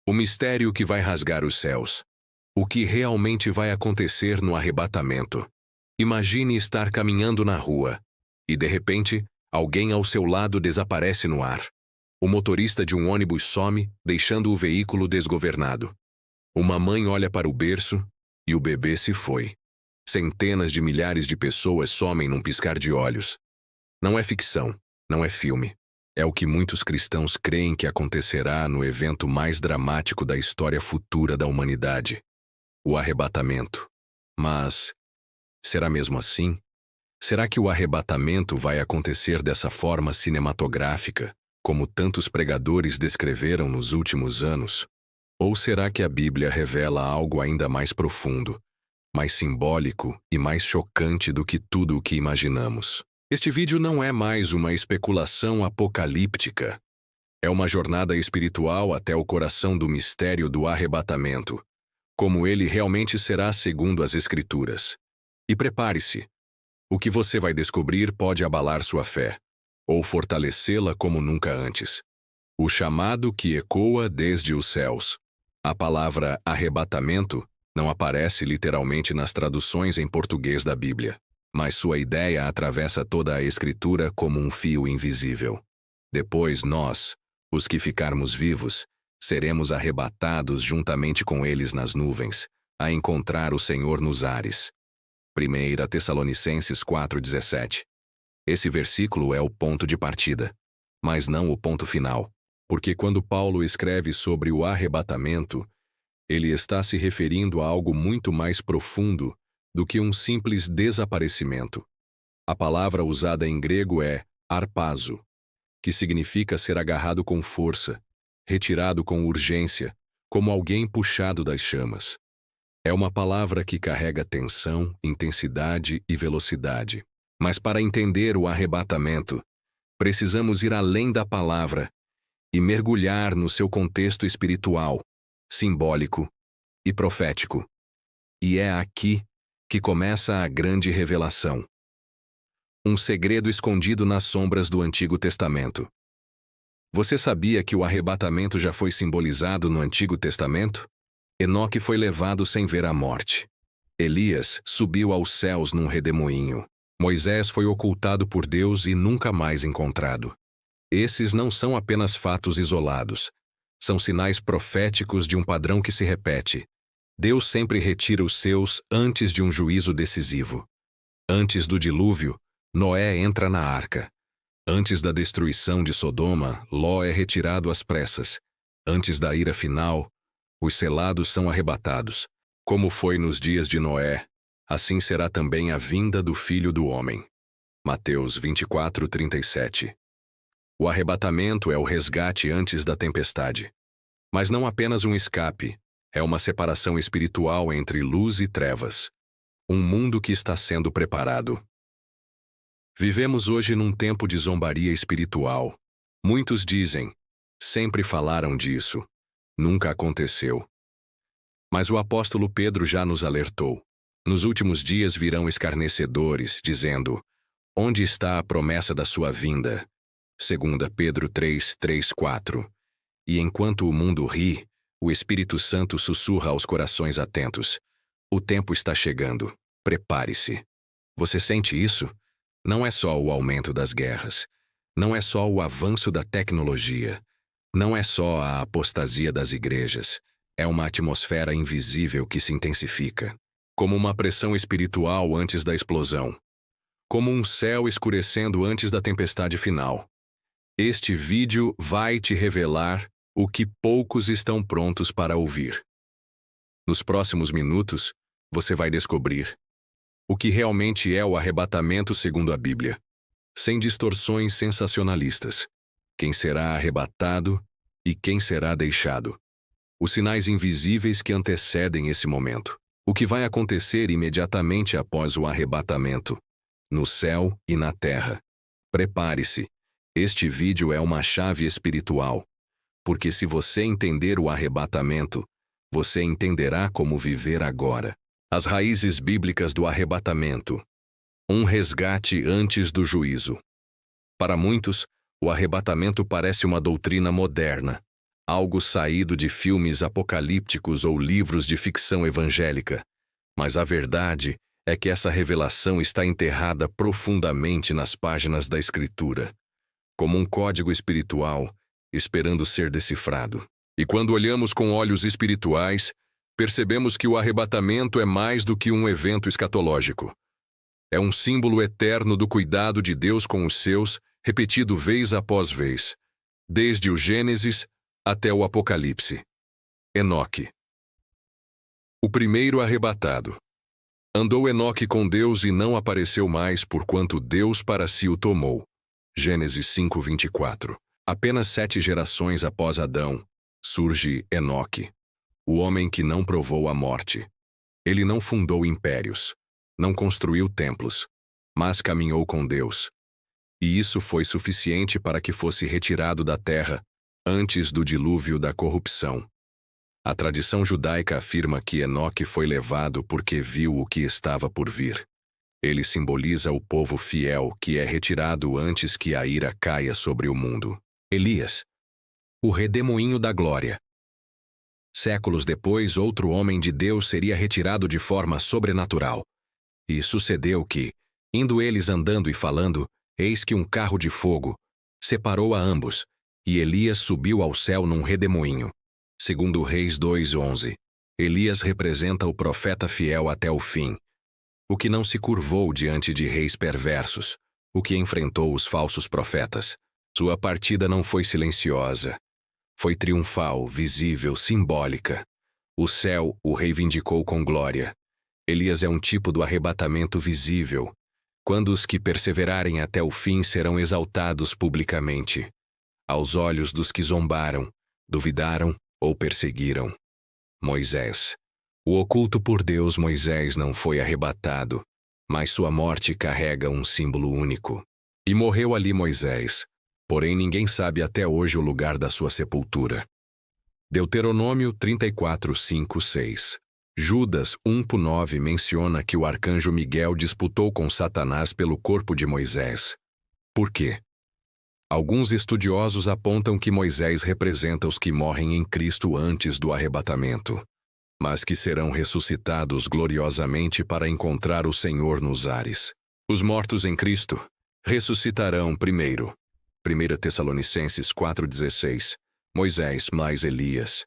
O mistério que vai rasgar os céus. O que realmente vai acontecer no arrebatamento. Imagine estar caminhando na rua e, de repente, alguém ao seu lado desaparece no ar. O motorista de um ônibus some, deixando o veículo desgovernado. Uma mãe olha para o berço e o bebê se foi. Centenas de milhares de pessoas somem num piscar de olhos. Não é ficção, não é filme. É o que muitos cristãos creem que acontecerá no evento mais dramático da história futura da humanidade. O arrebatamento. Mas, será mesmo assim? Será que o arrebatamento vai acontecer dessa forma cinematográfica, como tantos pregadores descreveram nos últimos anos? Ou será que a Bíblia revela algo ainda mais profundo, mais simbólico e mais chocante do que tudo o que imaginamos? Este vídeo não é mais uma especulação apocalíptica. É uma jornada espiritual até o coração do mistério do arrebatamento, como ele realmente será segundo as Escrituras. E prepare-se. O que você vai descobrir pode abalar sua fé, ou fortalecê-la como nunca antes. O chamado que ecoa desde os céus. A palavra arrebatamento não aparece literalmente nas traduções em português da Bíblia, mas sua ideia atravessa toda a Escritura como um fio invisível. Depois nós, os que ficarmos vivos, seremos arrebatados juntamente com eles nas nuvens, a encontrar o Senhor nos ares. 1 Tessalonicenses 4,17. Esse versículo é o ponto de partida, mas não o ponto final, porque quando Paulo escreve sobre o arrebatamento, ele está se referindo a algo muito mais profundo do que um simples desaparecimento. A palavra usada em grego é harpazo, que significa ser agarrado com força, retirado com urgência, como alguém puxado das chamas. É uma palavra que carrega tensão, intensidade e velocidade. Mas para entender o arrebatamento, precisamos ir além da palavra e mergulhar no seu contexto espiritual, simbólico e profético. E é aqui que começa a grande revelação. Um segredo escondido nas sombras do Antigo Testamento. Você sabia que o arrebatamento já foi simbolizado no Antigo Testamento? Enoque foi levado sem ver a morte. Elias subiu aos céus num redemoinho. Moisés foi ocultado por Deus e nunca mais encontrado. Esses não são apenas fatos isolados. São sinais proféticos de um padrão que se repete. Deus sempre retira os seus antes de um juízo decisivo. Antes do dilúvio, Noé entra na arca. Antes da destruição de Sodoma, Ló é retirado às pressas. Antes da ira final, os selados são arrebatados. Como foi nos dias de Noé, assim será também a vinda do Filho do Homem. Mateus 24:37. O arrebatamento é o resgate antes da tempestade. Mas não apenas um escape, é uma separação espiritual entre luz e trevas. Um mundo que está sendo preparado. Vivemos hoje num tempo de zombaria espiritual. Muitos dizem, sempre falaram disso. Nunca aconteceu. Mas o apóstolo Pedro já nos alertou. Nos últimos dias virão escarnecedores, dizendo: onde está a promessa da sua vinda? 2 Pedro 3:4. E enquanto o mundo ri, o Espírito Santo sussurra aos corações atentos: o tempo está chegando, prepare-se. Você sente isso? Não é só o aumento das guerras. Não é só o avanço da tecnologia. Não é só a apostasia das igrejas. É uma atmosfera invisível que se intensifica. Como uma pressão espiritual antes da explosão. Como um céu escurecendo antes da tempestade final. Este vídeo vai te revelar o que poucos estão prontos para ouvir. Nos próximos minutos, você vai descobrir o que realmente é o arrebatamento segundo a Bíblia, sem distorções sensacionalistas. Quem será arrebatado e quem será deixado. Os sinais invisíveis que antecedem esse momento. O que vai acontecer imediatamente após o arrebatamento, no céu e na terra. Prepare-se. Este vídeo é uma chave espiritual, porque se você entender o arrebatamento, você entenderá como viver agora. As raízes bíblicas do arrebatamento. Um resgate antes do juízo. Para muitos, o arrebatamento parece uma doutrina moderna, algo saído de filmes apocalípticos ou livros de ficção evangélica. Mas a verdade é que essa revelação está enterrada profundamente nas páginas da Escritura, como um código espiritual, esperando ser decifrado. E quando olhamos com olhos espirituais, percebemos que o arrebatamento é mais do que um evento escatológico. É um símbolo eterno do cuidado de Deus com os seus, repetido vez após vez, desde o Gênesis até o Apocalipse. Enoque. O primeiro arrebatado. Andou Enoque com Deus e não apareceu mais porquanto Deus para si o tomou. Gênesis 5:24. Apenas 7 gerações após Adão, surge Enoque, o homem que não provou a morte. Ele não fundou impérios, não construiu templos, mas caminhou com Deus. E isso foi suficiente para que fosse retirado da terra antes do dilúvio da corrupção. A tradição judaica afirma que Enoque foi levado porque viu o que estava por vir. Ele simboliza o povo fiel que é retirado antes que a ira caia sobre o mundo. Elias, o redemoinho da glória. Séculos depois, outro homem de Deus seria retirado de forma sobrenatural. E sucedeu que, indo eles andando e falando, eis que um carro de fogo separou a ambos, e Elias subiu ao céu num redemoinho. Segundo Reis 2:11, Elias representa o profeta fiel até o fim, o que não se curvou diante de reis perversos, o que enfrentou os falsos profetas. Sua partida não foi silenciosa. Foi triunfal, visível, simbólica. O céu o reivindicou com glória. Elias é um tipo do arrebatamento visível, quando os que perseverarem até o fim serão exaltados publicamente, aos olhos dos que zombaram, duvidaram ou perseguiram. Moisés. O oculto por Deus, Moisés não foi arrebatado, mas sua morte carrega um símbolo único. E morreu ali Moisés, porém ninguém sabe até hoje o lugar da sua sepultura. Deuteronômio 34:5-6. Judas 1:9 menciona que o arcanjo Miguel disputou com Satanás pelo corpo de Moisés. Por quê? Alguns estudiosos apontam que Moisés representa os que morrem em Cristo antes do arrebatamento, mas que serão ressuscitados gloriosamente para encontrar o Senhor nos ares. Os mortos em Cristo ressuscitarão primeiro. 1 Tessalonicenses 4:16. Moisés mais Elias.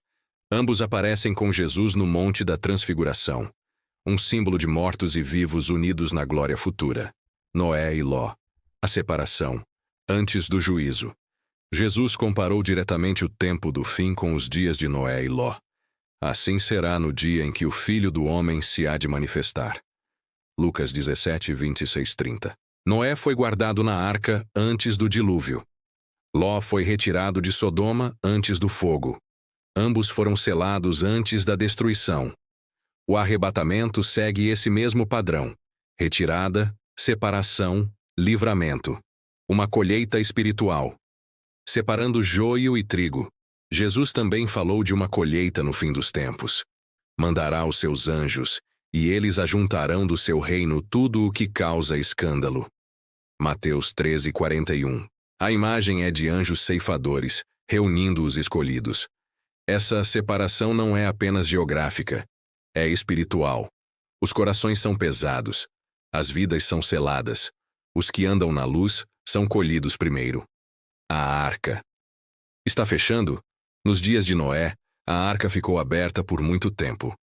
Ambos aparecem com Jesus no Monte da Transfiguração, um símbolo de mortos e vivos unidos na glória futura. Noé e Ló. A separação, antes do juízo. Jesus comparou diretamente o tempo do fim com os dias de Noé e Ló. Assim será no dia em que o Filho do Homem se há de manifestar. Lucas 17:26-30. Noé foi guardado na arca antes do dilúvio. Ló foi retirado de Sodoma antes do fogo. Ambos foram selados antes da destruição. O arrebatamento segue esse mesmo padrão: retirada, separação, livramento. Uma colheita espiritual. Separando joio e trigo. Jesus também falou de uma colheita no fim dos tempos. Mandará os seus anjos, e eles ajuntarão do seu reino tudo o que causa escândalo. Mateus 13:41. A imagem é de anjos ceifadores, reunindo os escolhidos. Essa separação não é apenas geográfica, é espiritual. Os corações são pesados, as vidas são seladas. Os que andam na luz são colhidos primeiro. A arca. Está fechando? Nos dias de Noé, a arca ficou aberta por muito tempo.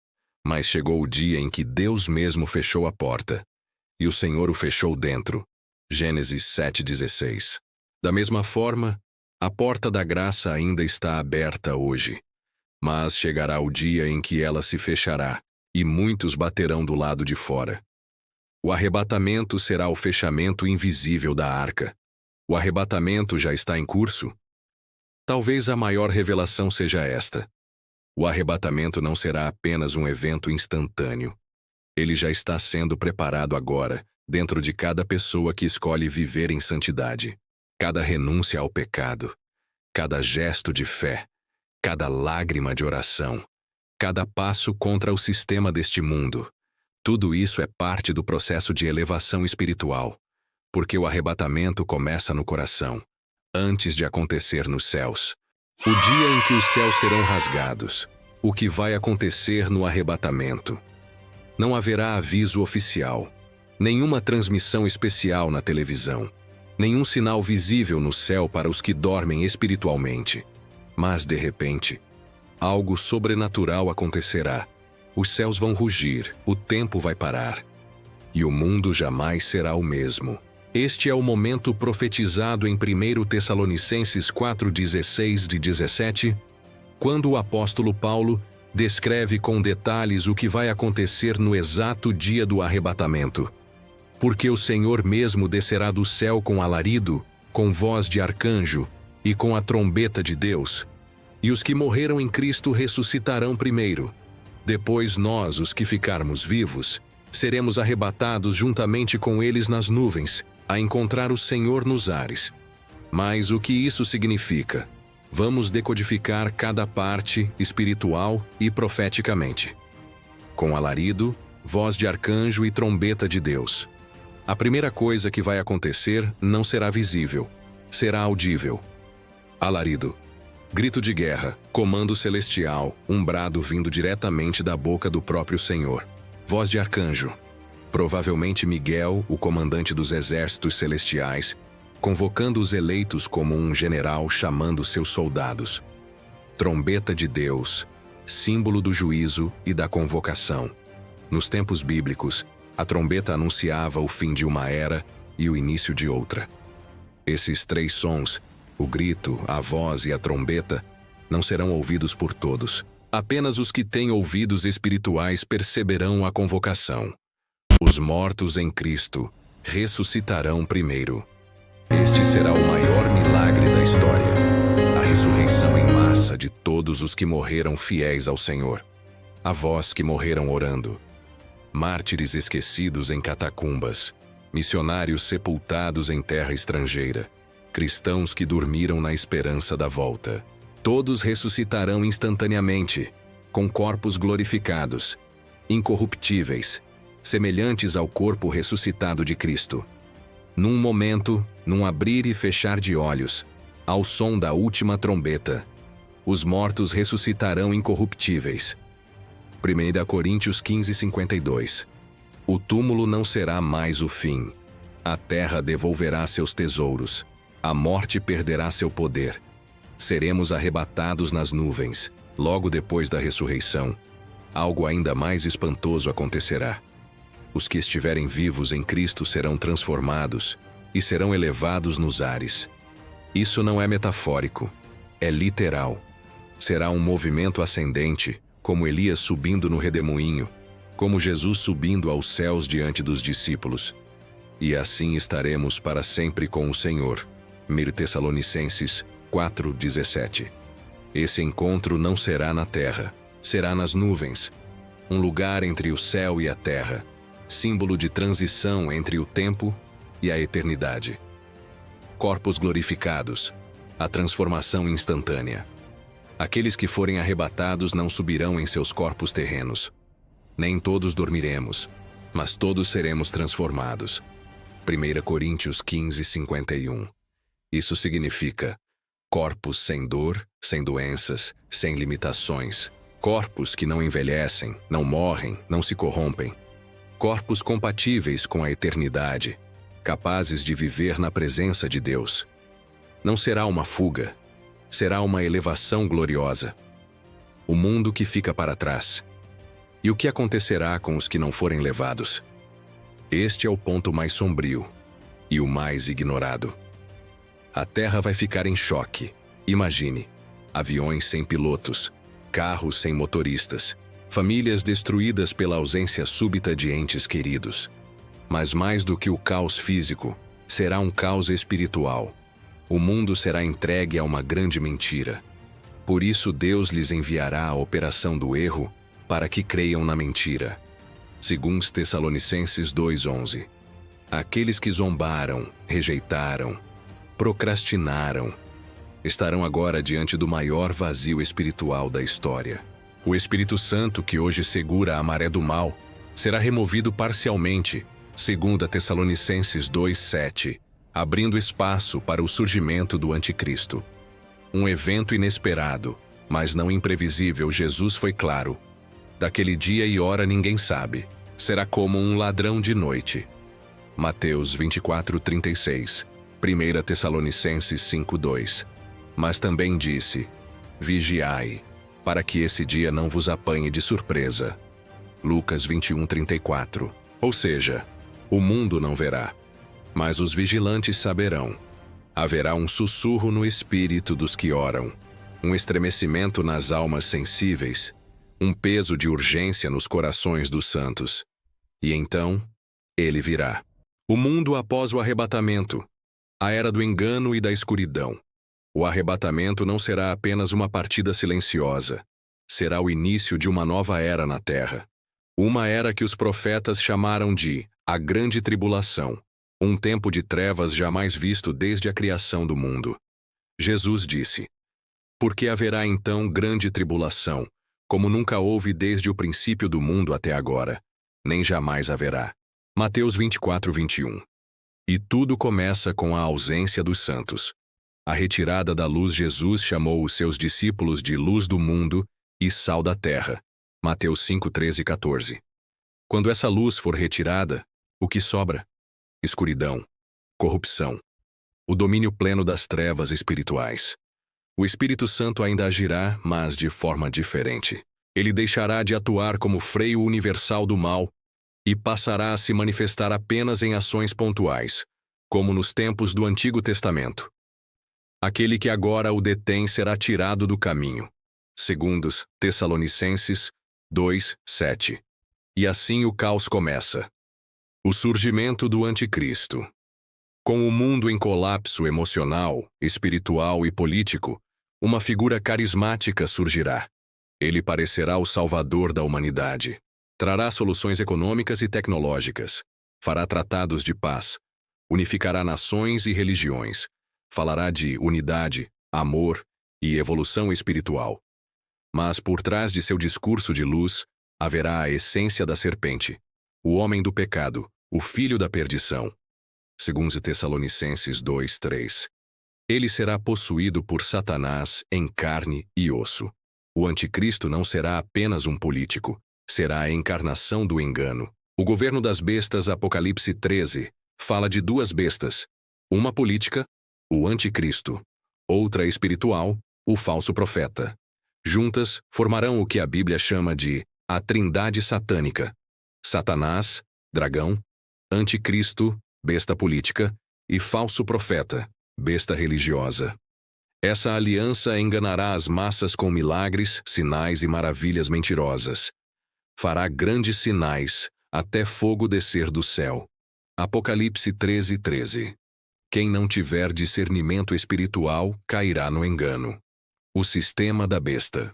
Mas chegou o dia em que Deus mesmo fechou a porta. E o Senhor o fechou dentro. Gênesis 7:16. Da mesma forma, a porta da graça ainda está aberta hoje. Mas chegará o dia em que ela se fechará, e muitos baterão do lado de fora. O arrebatamento será o fechamento invisível da arca. O arrebatamento já está em curso? Talvez a maior revelação seja esta. O arrebatamento não será apenas um evento instantâneo. Ele já está sendo preparado agora, dentro de cada pessoa que escolhe viver em santidade. Cada renúncia ao pecado, cada gesto de fé, cada lágrima de oração, cada passo contra o sistema deste mundo. Tudo isso é parte do processo de elevação espiritual, porque o arrebatamento começa no coração, antes de acontecer nos céus. O dia em que os céus serão rasgados. O que vai acontecer no arrebatamento. Não haverá aviso oficial, nenhuma transmissão especial na televisão, nenhum sinal visível no céu para os que dormem espiritualmente. Mas, de repente, algo sobrenatural acontecerá. Os céus vão rugir, o tempo vai parar. E o mundo jamais será o mesmo. Este é o momento profetizado em 1 Tessalonicenses 4:16-17, quando o apóstolo Paulo descreve com detalhes o que vai acontecer no exato dia do arrebatamento. Porque o Senhor mesmo descerá do céu com alarido, com voz de arcanjo e com a trombeta de Deus. E os que morreram em Cristo ressuscitarão primeiro. Depois nós, os que ficarmos vivos, seremos arrebatados juntamente com eles nas nuvens, a encontrar o Senhor nos ares. Mas o que isso significa? Vamos decodificar cada parte espiritual e profeticamente. Com alarido, voz de arcanjo e trombeta de Deus. A primeira coisa que vai acontecer não será visível, será audível. Alarido. Grito de guerra, comando celestial, um brado vindo diretamente da boca do próprio Senhor. Voz de arcanjo. Provavelmente Miguel, o comandante dos exércitos celestiais, convocando os eleitos como um general chamando seus soldados. Trombeta de Deus, símbolo do juízo e da convocação. Nos tempos bíblicos, a trombeta anunciava o fim de uma era e o início de outra. Esses três sons, o grito, a voz e a trombeta, não serão ouvidos por todos. Apenas os que têm ouvidos espirituais perceberão a convocação. Os mortos em Cristo ressuscitarão primeiro. Este será o maior milagre da história, a ressurreição em massa de todos os que morreram fiéis ao Senhor, a vós que morreram orando, mártires esquecidos em catacumbas, missionários sepultados em terra estrangeira, cristãos que dormiram na esperança da volta. Todos ressuscitarão instantaneamente, com corpos glorificados, incorruptíveis, semelhantes ao corpo ressuscitado de Cristo. Num momento, num abrir e fechar de olhos, ao som da última trombeta, os mortos ressuscitarão incorruptíveis. 1 Coríntios 15:52. O túmulo não será mais o fim. A terra devolverá seus tesouros. A morte perderá seu poder. Seremos arrebatados nas nuvens. Logo depois da ressurreição, algo ainda mais espantoso acontecerá. Os que estiverem vivos em Cristo serão transformados e serão elevados nos ares. Isso não é metafórico, é literal. Será um movimento ascendente, como Elias subindo no redemoinho, como Jesus subindo aos céus diante dos discípulos. E assim estaremos para sempre com o Senhor. 1 Tessalonicenses 4:17. Esse encontro não será na terra, será nas nuvens, um lugar entre o céu e a terra, símbolo de transição entre o tempo e a eternidade. Corpos glorificados, a transformação instantânea. Aqueles que forem arrebatados não subirão em seus corpos terrenos. Nem todos dormiremos, mas todos seremos transformados. 1 Coríntios 15:51. Isso significa corpos sem dor, sem doenças, sem limitações. Corpos que não envelhecem, não morrem, não se corrompem. Corpos compatíveis com a eternidade, capazes de viver na presença de Deus. Não será uma fuga, será uma elevação gloriosa. O mundo que fica para trás. E o que acontecerá com os que não forem levados? Este é o ponto mais sombrio e o mais ignorado. A Terra vai ficar em choque. Imagine, aviões sem pilotos, carros sem motoristas, famílias destruídas pela ausência súbita de entes queridos. Mas mais do que o caos físico, será um caos espiritual. O mundo será entregue a uma grande mentira. Por isso Deus lhes enviará a operação do erro para que creiam na mentira. 2 Tessalonicenses 2:11. Aqueles que zombaram, rejeitaram, procrastinaram, estarão agora diante do maior vazio espiritual da história. O Espírito Santo, que hoje segura a maré do mal, será removido parcialmente, 2 Tessalonicenses 2:7, abrindo espaço para o surgimento do Anticristo. Um evento inesperado, mas não imprevisível. Jesus foi claro. Daquele dia e hora ninguém sabe. Será como um ladrão de noite. Mateus 24:36. 1 Tessalonicenses 5:2. Mas também disse: vigiai, para que esse dia não vos apanhe de surpresa. Lucas 21:34. Ou seja, o mundo não verá, mas os vigilantes saberão. Haverá um sussurro no espírito dos que oram, um estremecimento nas almas sensíveis, um peso de urgência nos corações dos santos. E então, ele virá. O mundo após o arrebatamento, a era do engano e da escuridão. O arrebatamento não será apenas uma partida silenciosa, será o início de uma nova era na Terra. Uma era que os profetas chamaram de a Grande Tribulação, um tempo de trevas jamais visto desde a criação do mundo. Jesus disse: porque haverá então grande tribulação, como nunca houve desde o princípio do mundo até agora, nem jamais haverá. Mateus 24:21. E tudo começa com a ausência dos santos. A retirada da luz. Jesus chamou os seus discípulos de luz do mundo e sal da terra. Mateus 5:13-14. Quando essa luz for retirada, o que sobra? Escuridão, corrupção, o domínio pleno das trevas espirituais. O Espírito Santo ainda agirá, mas de forma diferente. Ele deixará de atuar como freio universal do mal e passará a se manifestar apenas em ações pontuais, como nos tempos do Antigo Testamento. Aquele que agora o detém será tirado do caminho. 2 Tessalonicenses 2:7. E assim o caos começa. O surgimento do Anticristo. Com o mundo em colapso emocional, espiritual e político, uma figura carismática surgirá. Ele parecerá o salvador da humanidade. Trará soluções econômicas e tecnológicas. Fará tratados de paz. Unificará nações e religiões. Falará de unidade, amor e evolução espiritual. Mas por trás de seu discurso de luz, haverá a essência da serpente, o homem do pecado, o filho da perdição. 2 Tessalonicenses 2:3. Ele será possuído por Satanás em carne e osso. O anticristo não será apenas um político, será a encarnação do engano. O governo das bestas. Apocalipse 13 fala de duas bestas, uma política, o anticristo, outra espiritual, o falso profeta. Juntas, formarão o que a Bíblia chama de a Trindade Satânica: Satanás, dragão, anticristo, besta política, e falso profeta, besta religiosa. Essa aliança enganará as massas com milagres, sinais e maravilhas mentirosas. Fará grandes sinais, até fogo descer do céu. Apocalipse 13:13. Quem não tiver discernimento espiritual cairá no engano. O sistema da besta.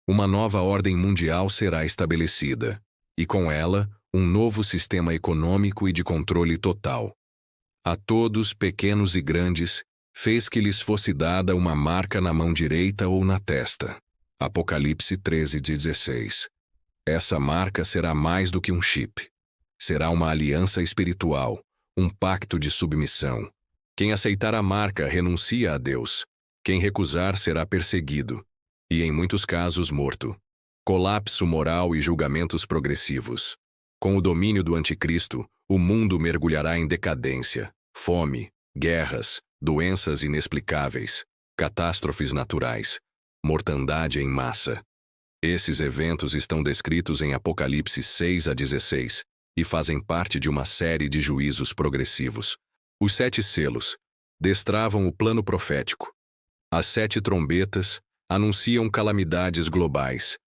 Uma nova ordem mundial será estabelecida, e com ela, um novo sistema econômico e de controle total. A todos, pequenos e grandes, fez que lhes fosse dada uma marca na mão direita ou na testa. Apocalipse 13:16. Essa marca será mais do que um chip. Será uma aliança espiritual, um pacto de submissão. Quem aceitar a marca renuncia a Deus. Quem recusar será perseguido, e em muitos casos morto. Colapso moral e julgamentos progressivos. Com o domínio do anticristo, o mundo mergulhará em decadência, fome, guerras, doenças inexplicáveis, catástrofes naturais, mortandade em massa. Esses eventos estão descritos em Apocalipse 6-16 e fazem parte de uma série de juízos progressivos. Os 7 selos destravam o plano profético. As 7 trombetas anunciam calamidades globais.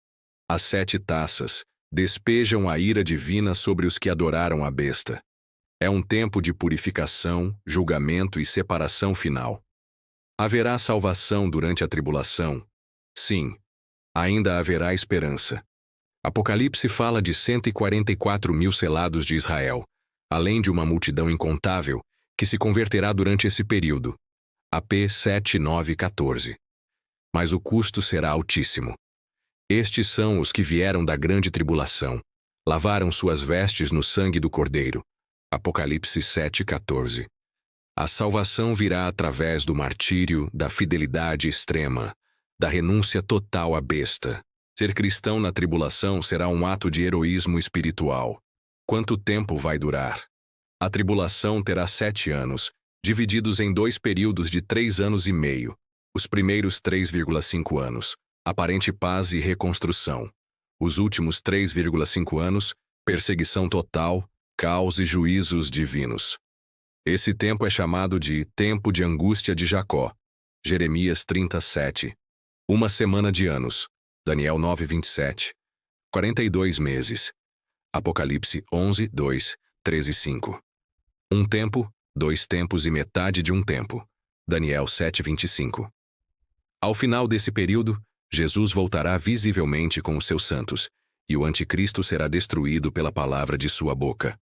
As 7 taças despejam a ira divina sobre os que adoraram a besta. É um tempo de purificação, julgamento e separação final. Haverá salvação durante a tribulação? Sim, ainda haverá esperança. Apocalipse fala de 144 mil selados de Israel, além de uma multidão incontável que se converterá durante esse período. AP 7:9-14. Mas o custo será altíssimo. Estes são os que vieram da grande tribulação, lavaram suas vestes no sangue do Cordeiro. Apocalipse 7:14. A salvação virá através do martírio, da fidelidade extrema, da renúncia total à besta. Ser cristão na tribulação será um ato de heroísmo espiritual. Quanto tempo vai durar? A tribulação terá 7 anos, divididos em 2 períodos de 3 anos e meio. Os primeiros 3,5 anos, aparente paz e reconstrução. Os últimos 3,5 anos, perseguição total, caos e juízos divinos. Esse tempo é chamado de tempo de angústia de Jacó. Jeremias 37. 1 semana de anos. Daniel 9:27. 42 meses. Apocalipse 11, 2, 13, 5. Um tempo, 2 tempos e metade de um tempo. Daniel 7:25. Ao final desse período, Jesus voltará visivelmente com os seus santos, e o anticristo será destruído pela palavra de sua boca.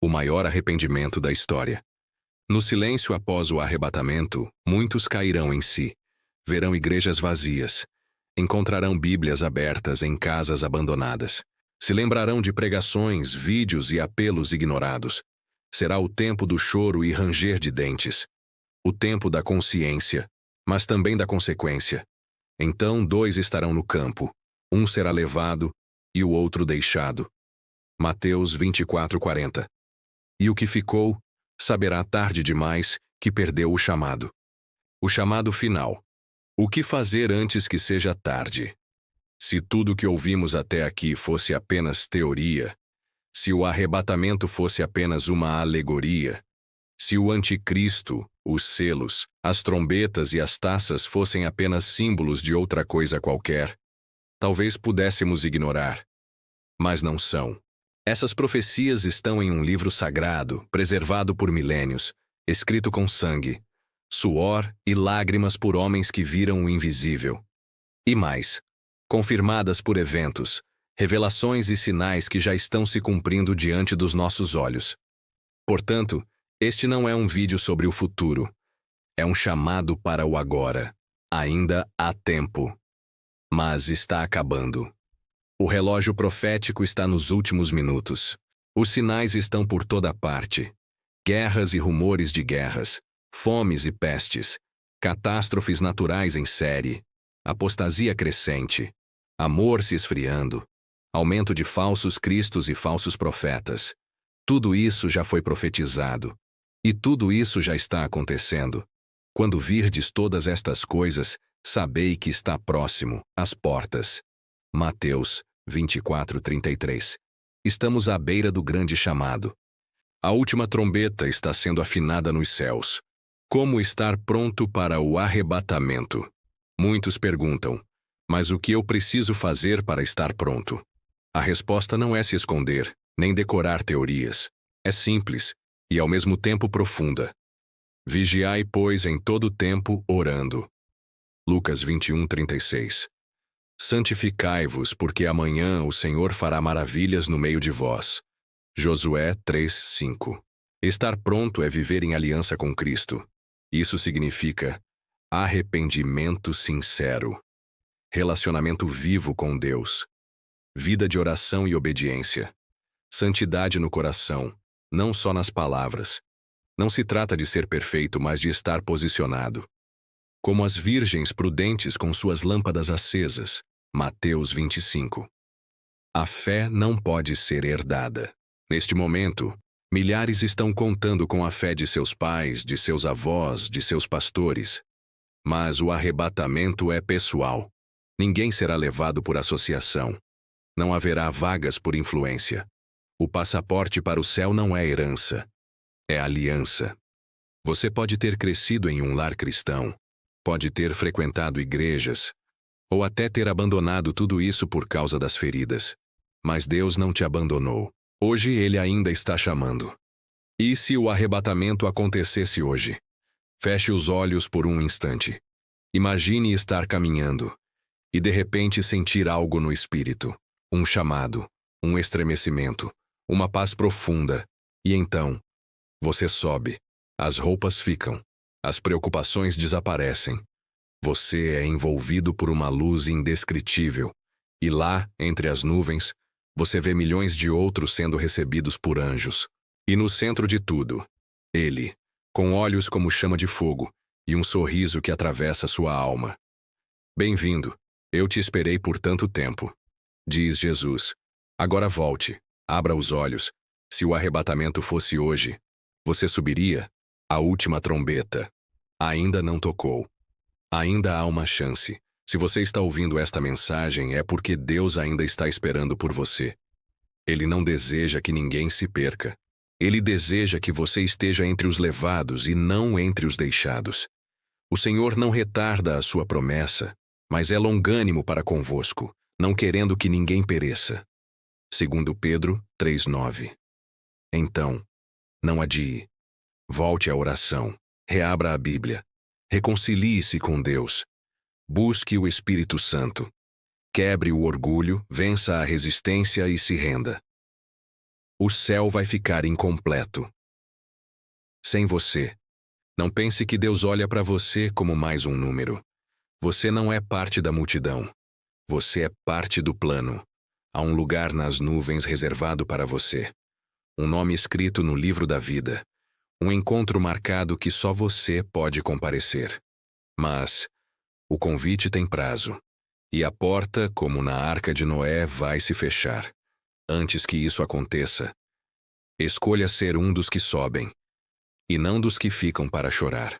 O maior arrependimento da história. No silêncio após o arrebatamento, muitos cairão em si. Verão igrejas vazias. Encontrarão Bíblias abertas em casas abandonadas. Se lembrarão de pregações, vídeos e apelos ignorados. Será o tempo do choro e ranger de dentes. O tempo da consciência, mas também da consequência. Então 2 estarão no campo. Um será levado e o outro deixado. Mateus 24:40. E o que ficou, saberá tarde demais que perdeu o chamado. O chamado final. O que fazer antes que seja tarde? Se tudo o que ouvimos até aqui fosse apenas teoria, se o arrebatamento fosse apenas uma alegoria, se o anticristo, os selos, as trombetas e as taças fossem apenas símbolos de outra coisa qualquer, talvez pudéssemos ignorar. Mas não são. Essas profecias estão em um livro sagrado, preservado por milênios, escrito com sangue, suor e lágrimas por homens que viram o invisível. E mais, confirmadas por eventos, revelações e sinais que já estão se cumprindo diante dos nossos olhos. Portanto, este não é um vídeo sobre o futuro. É um chamado para o agora. Ainda há tempo. Mas está acabando. O relógio profético está nos últimos minutos. Os sinais estão por toda parte. Guerras e rumores de guerras, fomes e pestes, catástrofes naturais em série, apostasia crescente, amor se esfriando, aumento de falsos cristos e falsos profetas. Tudo isso já foi profetizado. E tudo isso já está acontecendo. Quando virdes todas estas coisas, sabei que está próximo, às portas. Mateus 24:33. Estamos à beira do grande chamado. A última trombeta está sendo afinada nos céus. Como estar pronto para o arrebatamento? Muitos perguntam, mas o que eu preciso fazer para estar pronto? A resposta não é se esconder, nem decorar teorias. É simples, e ao mesmo tempo profunda. Vigiai, pois, em todo o tempo, orando. Lucas 21:36. Santificai-vos, porque amanhã o Senhor fará maravilhas no meio de vós. Josué 3:5. Estar pronto é viver em aliança com Cristo. Isso significa arrependimento sincero, relacionamento vivo com Deus, vida de oração e obediência, santidade no coração, não só nas palavras. Não se trata de ser perfeito, mas de estar posicionado. Como as virgens prudentes com suas lâmpadas acesas. Mateus 25. A fé não pode ser herdada. Neste momento, milhares estão contando com a fé de seus pais, de seus avós, de seus pastores. Mas o arrebatamento é pessoal. Ninguém será levado por associação. Não haverá vagas por influência. O passaporte para o céu não é herança. É aliança. Você pode ter crescido em um lar cristão, pode ter frequentado igrejas, ou até ter abandonado tudo isso por causa das feridas. Mas Deus não te abandonou. Hoje Ele ainda está chamando. E se o arrebatamento acontecesse hoje? Feche os olhos por um instante. Imagine estar caminhando e de repente sentir algo no espírito. Um chamado, um estremecimento, uma paz profunda. E então, você sobe. As roupas ficam. As preocupações desaparecem. Você é envolvido por uma luz indescritível. E lá, entre as nuvens, você vê milhões de outros sendo recebidos por anjos. E no centro de tudo, Ele, com olhos como chama de fogo e um sorriso que atravessa sua alma. Bem-vindo, eu te esperei por tanto tempo, diz Jesus. Agora volte, abra os olhos. Se o arrebatamento fosse hoje, você subiria? A última trombeta ainda não tocou. Ainda há uma chance. Se você está ouvindo esta mensagem, é porque Deus ainda está esperando por você. Ele não deseja que ninguém se perca. Ele deseja que você esteja entre os levados e não entre os deixados. O Senhor não retarda a sua promessa, mas é longânimo para convosco, não querendo que ninguém pereça. 2 Pedro 3:9. Então, não adie. Volte à oração, reabra a Bíblia, reconcilie-se com Deus. Busque o Espírito Santo. Quebre o orgulho, vença a resistência e se renda. O céu vai ficar incompleto sem você. Não pense que Deus olha para você como mais um número. Você não é parte da multidão. Você é parte do plano. Há um lugar nas nuvens reservado para você. Um nome escrito no livro da vida. Um encontro marcado que só você pode comparecer. Mas o convite tem prazo. E a porta, como na Arca de Noé, vai se fechar. Antes que isso aconteça, escolha ser um dos que sobem, e não dos que ficam para chorar.